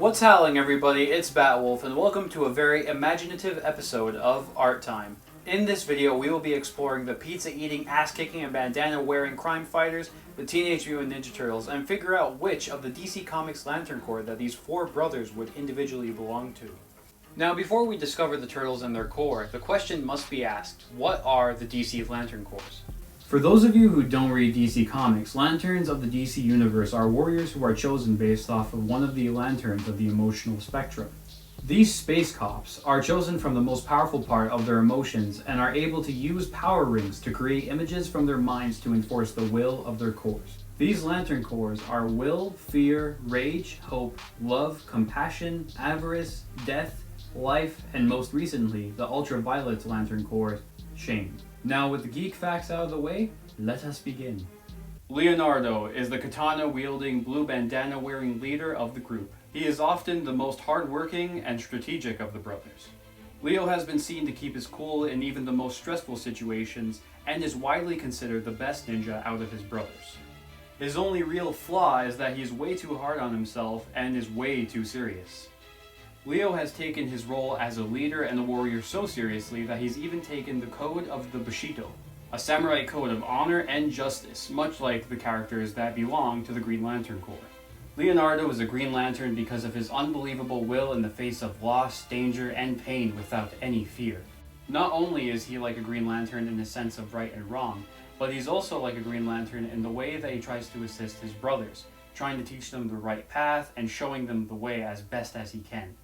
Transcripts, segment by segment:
What's howling, everybody? It's Batwolf, and welcome to a very imaginative episode of Art Time. In this video, we will be exploring the pizza-eating, ass-kicking, and bandana-wearing crime fighters, the Teenage Mutant Ninja Turtles, and figure out which of the DC Comics Lantern Corps that these four brothers would individually belong to. Now, before we discover the Turtles and their Corps, the question must be asked, what are the DC Lantern Corps? For those of you who don't read DC Comics, Lanterns of the DC Universe are warriors who are chosen based off of one of the lanterns of the emotional spectrum. These space cops are chosen from the most powerful part of their emotions and are able to use power rings to create images from their minds to enforce the will of their corps. These Lantern Corps are will, fear, rage, hope, love, compassion, avarice, death, life, and most recently, the ultraviolet Lantern Corps, shame. Now, with the geek facts out of the way, let us begin. Leonardo is the katana-wielding, blue bandana-wearing leader of the group. He is often the most hard-working and strategic of the brothers. Leo has been seen to keep his cool in even the most stressful situations and is widely considered the best ninja out of his brothers. His only real flaw is that he is way too hard on himself and is way too serious. Leo has taken his role as a leader and a warrior so seriously that he's even taken the code of the Bushido, a samurai code of honor and justice, much like the characters that belong to the Green Lantern Corps. Leonardo is a Green Lantern because of his unbelievable will in the face of loss, danger, and pain without any fear. Not only is he like a Green Lantern in the sense of right and wrong, but he's also like a Green Lantern in the way that he tries to assist his brothers, trying to teach them the right path and showing them the way as best as he can.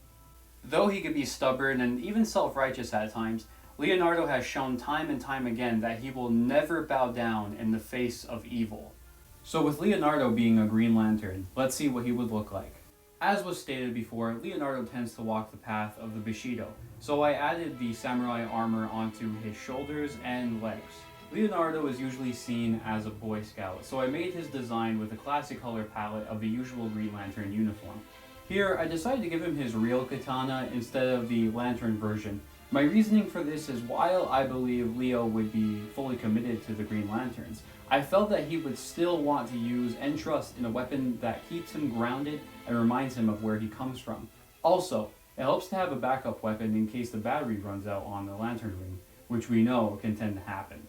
Though he could be stubborn and even self-righteous at times, Leonardo has shown time and time again that he will never bow down in the face of evil. So with Leonardo being a Green Lantern, let's see what he would look like. As was stated before, Leonardo tends to walk the path of the Bushido, so I added the samurai armor onto his shoulders and legs. Leonardo is usually seen as a Boy Scout, so I made his design with a classic color palette of the usual Green Lantern uniform. Here, I decided to give him his real katana instead of the lantern version. My reasoning for this is while I believe Leo would be fully committed to the Green Lanterns, I felt that he would still want to use and trust in a weapon that keeps him grounded and reminds him of where he comes from. Also, it helps to have a backup weapon in case the battery runs out on the lantern ring, which we know can tend to happen.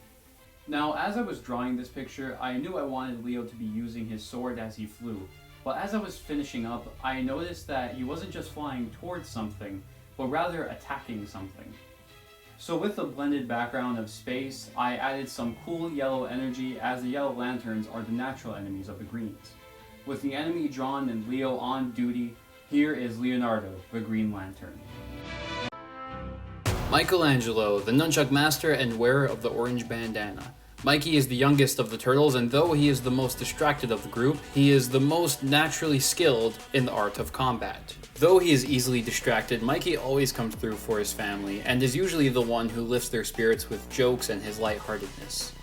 Now, as I was drawing this picture, I knew I wanted Leo to be using his sword as he flew. But as I was finishing up, I noticed that he wasn't just flying towards something, but rather attacking something. So with the blended background of space, I added some cool yellow energy as the yellow lanterns are the natural enemies of the greens. With the enemy drawn and Leo on duty, here is Leonardo, the Green Lantern. Michelangelo, the nunchuck master and wearer of the orange bandana. Mikey is the youngest of the Turtles, and though he is the most distracted of the group, he is the most naturally skilled in the art of combat. Though he is easily distracted, Mikey always comes through for his family, and is usually the one who lifts their spirits with jokes and his lightheartedness.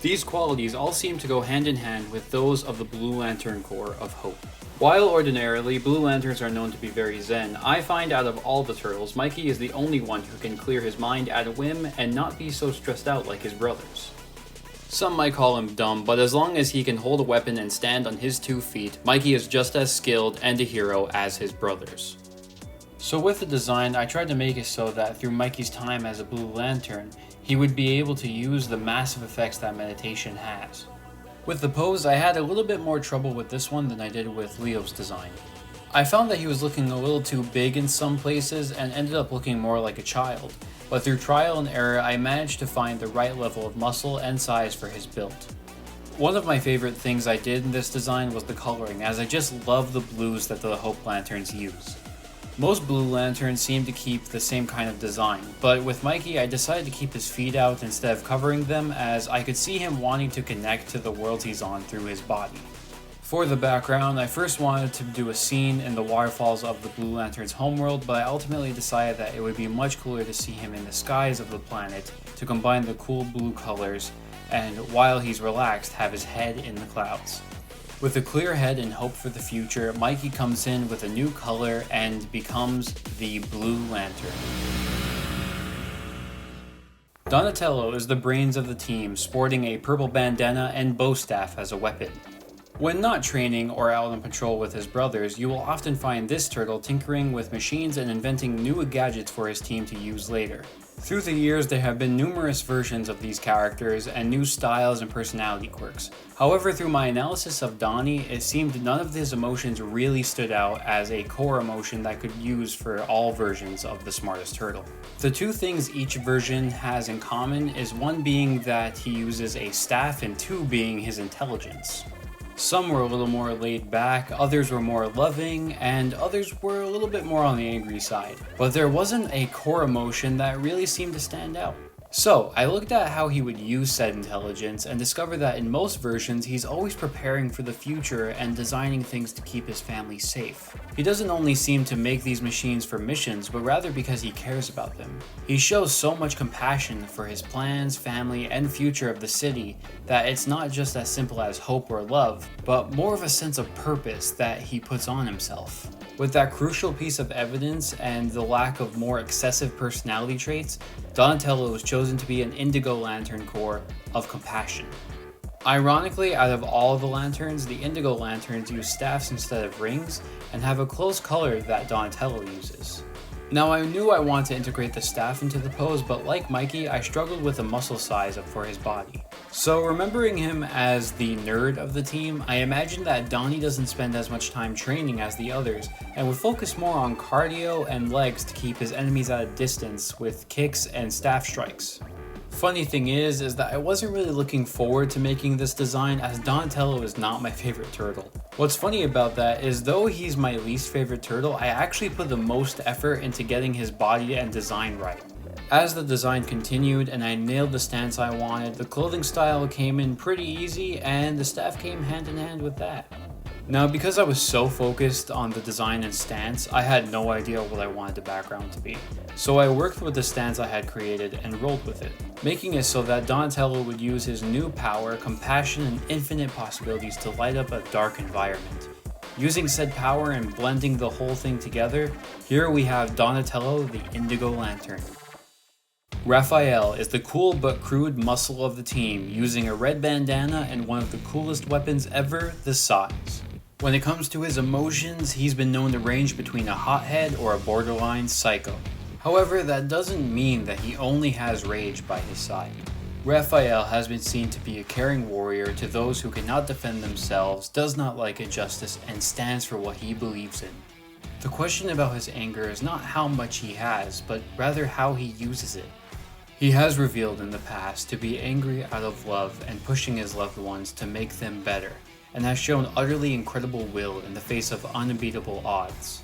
These qualities all seem to go hand in hand with those of the Blue Lantern Corps of Hope. While ordinarily Blue Lanterns are known to be very zen, I find out of all the Turtles, Mikey is the only one who can clear his mind at a whim and not be so stressed out like his brothers. Some might call him dumb, but as long as he can hold a weapon and stand on his 2 feet, Mikey is just as skilled and a hero as his brothers. So with the design, I tried to make it so that through Mikey's time as a Blue Lantern, he would be able to use the massive effects that meditation has. With the pose, I had a little bit more trouble with this one than I did with Leo's design. I found that he was looking a little too big in some places and ended up looking more like a child. But through trial and error, I managed to find the right level of muscle and size for his build. One of my favorite things I did in this design was the coloring, as I just love the blues that the Hope Lanterns use. Most Blue Lanterns seem to keep the same kind of design, but with Mikey I decided to keep his feet out instead of covering them, as I could see him wanting to connect to the world he's on through his body. For the background, I first wanted to do a scene in the waterfalls of the Blue Lantern's homeworld, but I ultimately decided that it would be much cooler to see him in the skies of the planet to combine the cool blue colors, and while he's relaxed, have his head in the clouds. With a clear head and hope for the future, Mikey comes in with a new color and becomes the Blue Lantern. Donatello is the brains of the team, sporting a purple bandana and bow staff as a weapon. When not training or out on patrol with his brothers, you will often find this turtle tinkering with machines and inventing new gadgets for his team to use later. Through the years, there have been numerous versions of these characters and new styles and personality quirks. However, through my analysis of Donnie, it seemed none of his emotions really stood out as a core emotion that could use for all versions of the smartest turtle. The two things each version has in common is one being that he uses a staff and two being his intelligence. Some were a little more laid back, others were more loving, and others were a little bit more on the angry side. But there wasn't a core emotion that really seemed to stand out. So, I looked at how he would use said intelligence and discovered that in most versions, he's always preparing for the future and designing things to keep his family safe. He doesn't only seem to make these machines for missions, but rather because he cares about them. He shows so much compassion for his plans, family, and future of the city that it's not just as simple as hope or love, but more of a sense of purpose that he puts on himself. With that crucial piece of evidence and the lack of more excessive personality traits, Donatello was chosen to be an Indigo Lantern Corps of compassion. Ironically, out of all of the lanterns, the Indigo Lanterns use staffs instead of rings and have a close color that Donatello uses. Now, I knew I wanted to integrate the staff into the pose, but like Mikey, I struggled with the muscle size for his body. So remembering him as the nerd of the team, I imagined that Donnie doesn't spend as much time training as the others, and would focus more on cardio and legs to keep his enemies at a distance with kicks and staff strikes. Funny thing is that I wasn't really looking forward to making this design, as Donatello is not my favorite turtle. What's funny about that is though he's my least favorite turtle, I actually put the most effort into getting his body and design right. As the design continued and I nailed the stance I wanted, the clothing style came in pretty easy and the staff came hand in hand with that. Now, because I was so focused on the design and stance, I had no idea what I wanted the background to be. So I worked with the stance I had created and rolled with it, making it so that Donatello would use his new power, compassion, and infinite possibilities to light up a dark environment. Using said power and blending the whole thing together, here we have Donatello the Indigo Lantern. Raphael is the cool but crude muscle of the team, using a red bandana and one of the coolest weapons ever, the saws. When it comes to his emotions, he's been known to range between a hothead or a borderline psycho. However, that doesn't mean that he only has rage by his side. Raphael has been seen to be a caring warrior to those who cannot defend themselves, does not like injustice, and stands for what he believes in. The question about his anger is not how much he has, but rather how he uses it. He has revealed in the past to be angry out of love and pushing his loved ones to make them better, and has shown utterly incredible will in the face of unbeatable odds.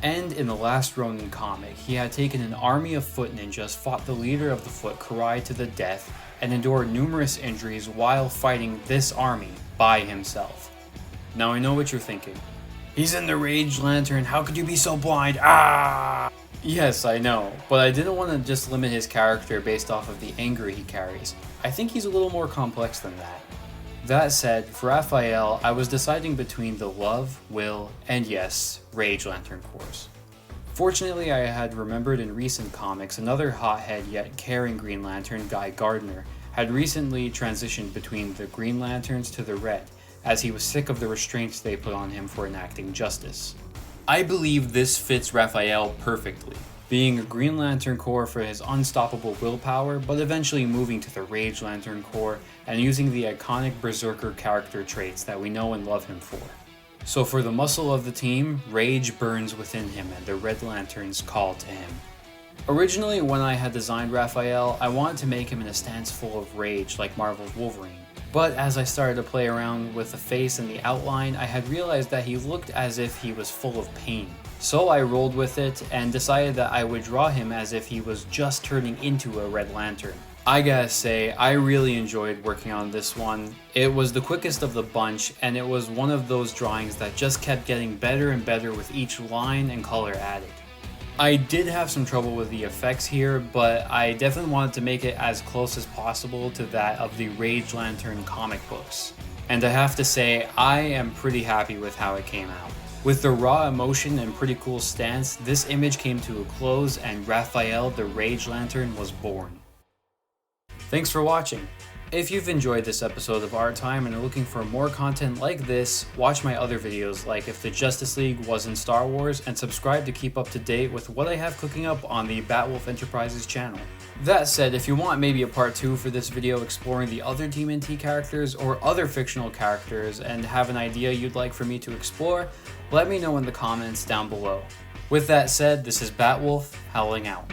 And in the last Ronin comic, he had taken an army of foot ninjas, fought the leader of the Foot Karai to the death, and endured numerous injuries while fighting this army by himself. Now I know what you're thinking. He's in the Rage Lantern, how could you be so blind? Ah! Yes, I know, but I didn't want to just limit his character based off of the anger he carries. I think he's a little more complex than that. That said, for Raphael, I was deciding between the love, will, and yes, Rage Lantern Corps. Fortunately, I had remembered in recent comics another hothead yet caring Green Lantern, Guy Gardner, had recently transitioned between the Green Lanterns to the Red, as he was sick of the restraints they put on him for enacting justice. I believe this fits Raphael perfectly, being a Green Lantern Corps for his unstoppable willpower, but eventually moving to the Rage Lantern Corps and using the iconic Berserker character traits that we know and love him for. So for the muscle of the team, rage burns within him and the Red Lanterns call to him. Originally, when I had designed Raphael, I wanted to make him in a stance full of rage like Marvel's Wolverine. But as I started to play around with the face and the outline, I had realized that he looked as if he was full of pain. So I rolled with it and decided that I would draw him as if he was just turning into a Red Lantern. I gotta say, I really enjoyed working on this one. It was the quickest of the bunch, and it was one of those drawings that just kept getting better and better with each line and color added. I did have some trouble with the effects here, but I definitely wanted to make it as close as possible to that of the Rage Lantern comic books. And I have to say, I am pretty happy with how it came out. With the raw emotion and pretty cool stance, this image came to a close and Raphael the Rage Lantern was born. Thanks for watching. If you've enjoyed this episode of Art Time and are looking for more content like this, watch my other videos like If the Justice League Was in Star Wars, and subscribe to keep up to date with what I have cooking up on the Batwolf Enterprises channel. That said, if you want maybe a part 2 for this video exploring the other TMNT characters or other fictional characters and have an idea you'd like for me to explore, let me know in the comments down below. With that said, this is Batwolf, howling out.